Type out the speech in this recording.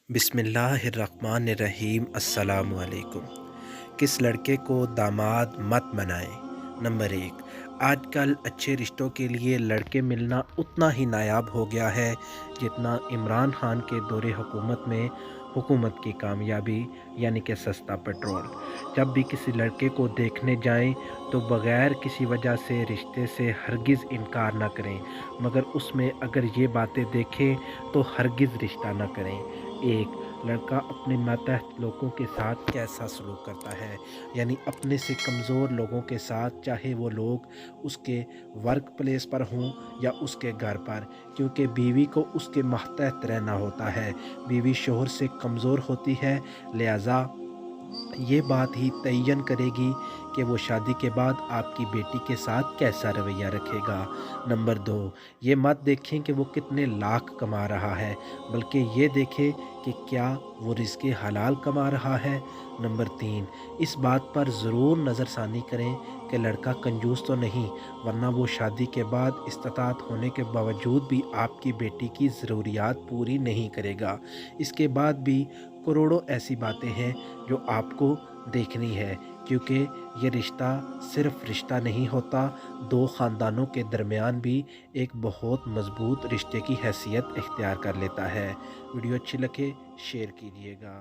बिस्मिल्लाहिर्रहमानिर्रहीम। अस्सलाम वालेकुम। किस लड़के को दामाद मत बनाएं। नंबर 1, आजकल अच्छे रिश्तों के लिए लड़के मिलना उतना ही नायाब हो गया है जितना इमरान खान के दौरे हुकूमत में हुकूमत की कामयाबी यानी कि सस्ता पेट्रोल। जब भी किसी लड़के को देखने जाएं तो बग़ैर किसी वजह से रिश्ते से हरगिज़ इनकार ना करें, मगर उसमें अगर ये बातें देखें तो हरगिज़ रिश्ता ना करें। एक लड़का अपने मातहत लोगों के साथ कैसा सलूक करता है, यानी अपने से कमज़ोर लोगों के साथ, चाहे वो लोग उसके वर्क प्लेस पर हों या उसके घर पर, क्योंकि बीवी को उसके मातहत रहना होता है। बीवी शोहर से कमज़ोर होती है, लिहाजा ये बात ही तयन करेगी कि वो शादी के बाद आपकी बेटी के साथ कैसा रवैया रखेगा। नंबर 2, ये मत देखें कि वो कितने लाख कमा रहा है, बल्कि ये देखें कि क्या वो रिज़्क़ हलाल कमा रहा है। नंबर 3, इस बात पर ज़रूर नज़रसानी करें कि लड़का कंजूस तो नहीं, वरना वो शादी के बाद इस्तात होने के बावजूद भी आपकी बेटी की ज़रूरियात पूरी नहीं करेगा। इसके बाद भी करोड़ों ऐसी बातें हैं जो आपको देखनी है, क्योंकि ये रिश्ता सिर्फ़ रिश्ता नहीं होता, दो ख़ानदानों के दरमियान भी एक बहुत मज़बूत रिश्ते की हैसियत इख्तियार कर लेता है। वीडियो अच्छी लगे शेयर कीजिएगा।